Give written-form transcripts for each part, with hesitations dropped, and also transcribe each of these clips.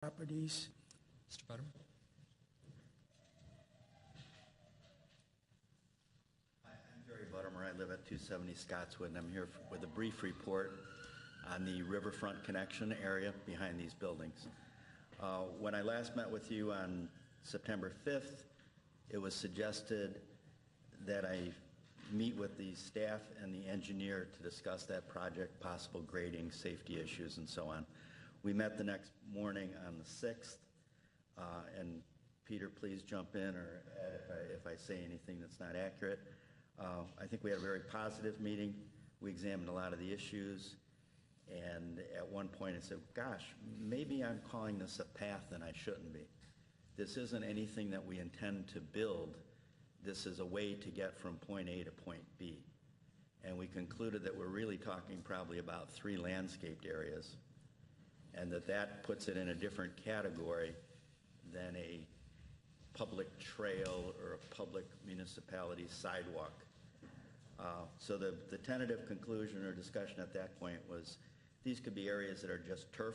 properties. Mr. Butterman. Hi, I'm Jerry Buttermer. I live at 270 Scottswood, and I'm here with a brief report on the riverfront connection area behind these buildings. When I last met with you on September 5th, it was suggested that I meet with the staff and the engineer to discuss that project, possible grading, safety issues, and so on. We met the next morning on the 6th, and Peter, please jump in or add if I say anything that's not accurate. I think we had a very positive meeting. We examined a lot of the issues, and at one point I said, gosh, maybe I'm calling this a path and I shouldn't be. This isn't anything that we intend to build. This is a way to get from point A to point B. And we concluded that we're really talking probably about 3 landscaped areas, and that puts it in a different category than a public trail or a public municipality sidewalk. So the tentative conclusion or discussion at that point was these could be areas that are just turf.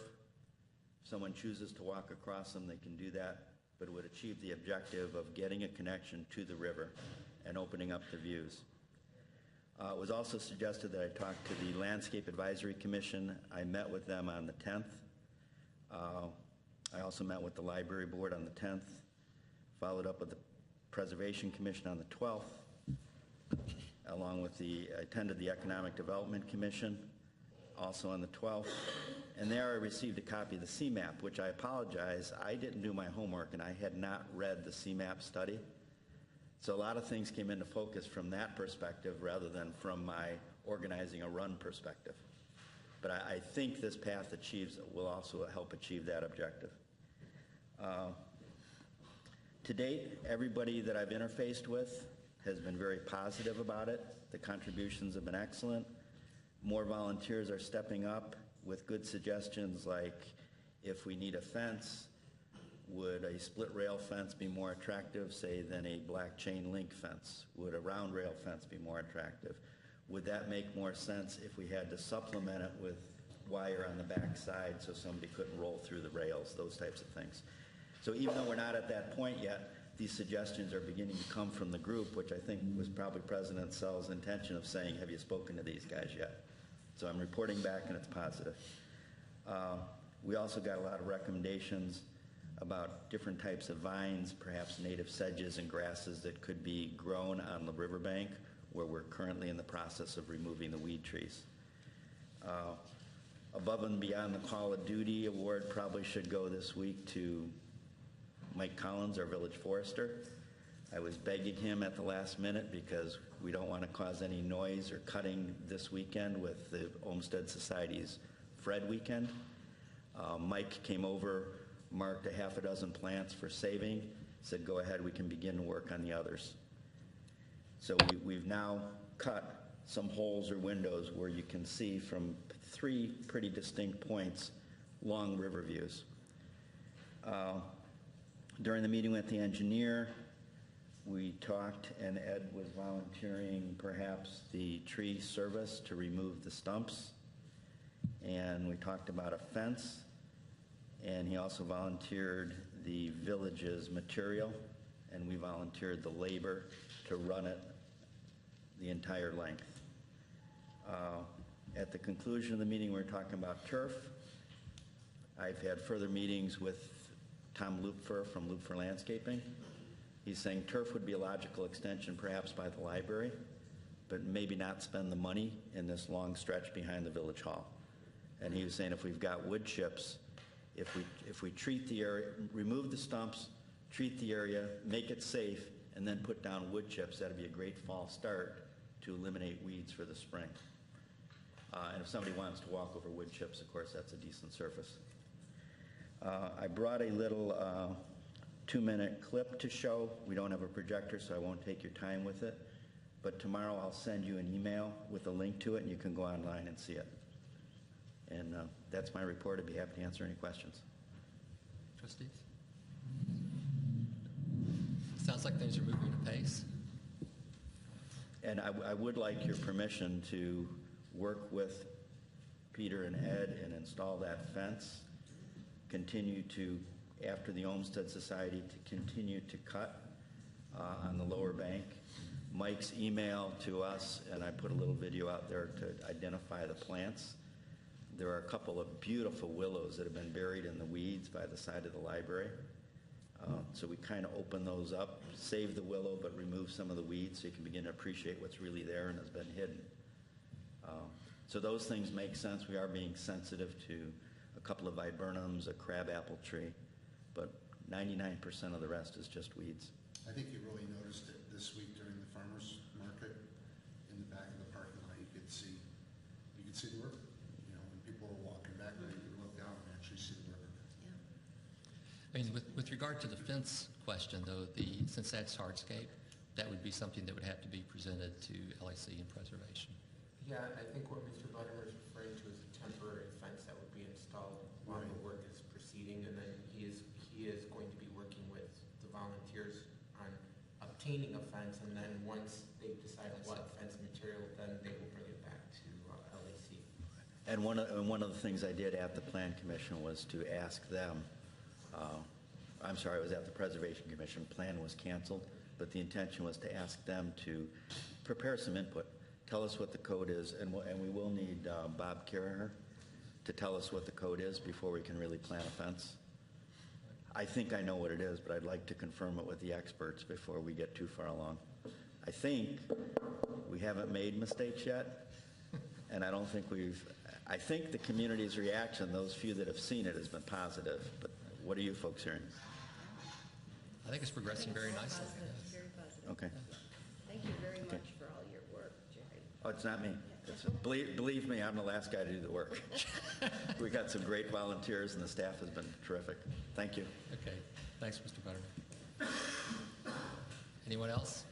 If someone chooses to walk across them, they can do that, but it would achieve the objective of getting a connection to the river and opening up the views. It was also suggested that I talk to the Landscape Advisory Commission. I met with them on the 10th. I also met with the Library Board on the 10th, followed up with the Preservation Commission on the 12th, along with I attended the Economic Development Commission, also on the 12th. And there I received a copy of the CMAP, which I apologize, I didn't do my homework and I had not read the CMAP study. So a lot of things came into focus from that perspective rather than from my organizing a run perspective. But I think this path will also help achieve that objective. To date, everybody that I've interfaced with has been very positive about it. The contributions have been excellent. More volunteers are stepping up with good suggestions like if we need a fence, would a split rail fence be more attractive, say, than a black chain link fence? Would a round rail fence be more attractive? Would that make more sense if we had to supplement it with wire on the back side so somebody couldn't roll through the rails, those types of things. So even though we're not at that point yet, these suggestions are beginning to come from the group, which I think was probably President Sell's intention of saying, have you spoken to these guys yet? So I'm reporting back and it's positive. We also got a lot of recommendations about different types of vines, perhaps native sedges and grasses that could be grown on the riverbank, where we're currently in the process of removing the weed trees. Above and beyond the Call of Duty award probably should go this week to Mike Collins, our village forester. I was begging him at the last minute because we don't want to cause any noise or cutting this weekend with the Olmsted Society's Fred weekend. Mike came over, marked a half a dozen plants for saving, said go ahead, we can begin to work on the others. So we've now cut some holes or windows where you can see from 3 pretty distinct points long river views. During the meeting with the engineer, we talked, and Ed was volunteering perhaps the tree service to remove the stumps. And we talked about a fence, and he also volunteered the village's material, and we volunteered the labor to run it the entire length. At the conclusion of the meeting, we were talking about turf. I've had further meetings with Tom Lupfer from Lupfer Landscaping. He's saying turf would be a logical extension perhaps by the library, but maybe not spend the money in this long stretch behind the village hall. And he was saying if we've got wood chips, if we treat the area, remove the stumps, treat the area, make it safe, and then put down wood chips, that'd be a great fall start to eliminate weeds for the spring. And if somebody wants to walk over wood chips, of course, that's a decent surface. I brought a little 2-minute clip to show. We don't have a projector, so I won't take your time with it. But tomorrow I'll send you an email with a link to it, and you can go online and see it. And that's my report. I'd be happy to answer any questions. Trustees? Sounds like things are moving at pace. And I would like your permission to work with Peter and Ed and install that fence. continue to, after the Olmsted Society, to continue to cut on the lower bank. Mike's email to us, and I put a little video out there to identify the plants. There are a couple of beautiful willows that have been buried in the weeds by the side of the library. So we kind of open those up, save the willow, but remove some of the weeds so you can begin to appreciate what's really there and has been hidden. So those things make sense. We are being sensitive to a couple of viburnums, a crabapple tree, but 99% of the rest is just weeds. I think you really noticed it this week during the farmers market. In the back of the parking lot, you could see the work. You know, when people were walking back there, you could look down and actually see the work. Yeah. I mean, with regard to the fence question, though, since that's hardscape, that would be something that would have to be presented to LAC and preservation. Yeah, I think what Mr. Buttermer is referring to is a temporary fence that would be installed while the work is proceeding, and then he is going to be working with the volunteers on obtaining a fence, and then once they decide what fence material, then they will bring it back to LAC. And one of the things I did at the Plan Commission was to ask them, I'm sorry, it was at the Preservation Commission. Plan was canceled, but the intention was to ask them to prepare some input. Tell us what the code is, and we will need Bob Carraher to tell us what the code is before we can really plant a fence. I think I know what it is, but I'd like to confirm it with the experts before we get too far along. I think we haven't made mistakes yet, and I don't think I think the community's reaction, those few that have seen it, has been positive, but what are you folks hearing? I think it's progressing very nicely. Positive, very positive. Okay. Thank you very much for all your work, Jerry. Oh, it's not me. Believe me, I'm the last guy to do the work. We got some great volunteers, and the staff has been terrific. Thank you. Okay. Thanks, Mr. Butterman. Anyone else?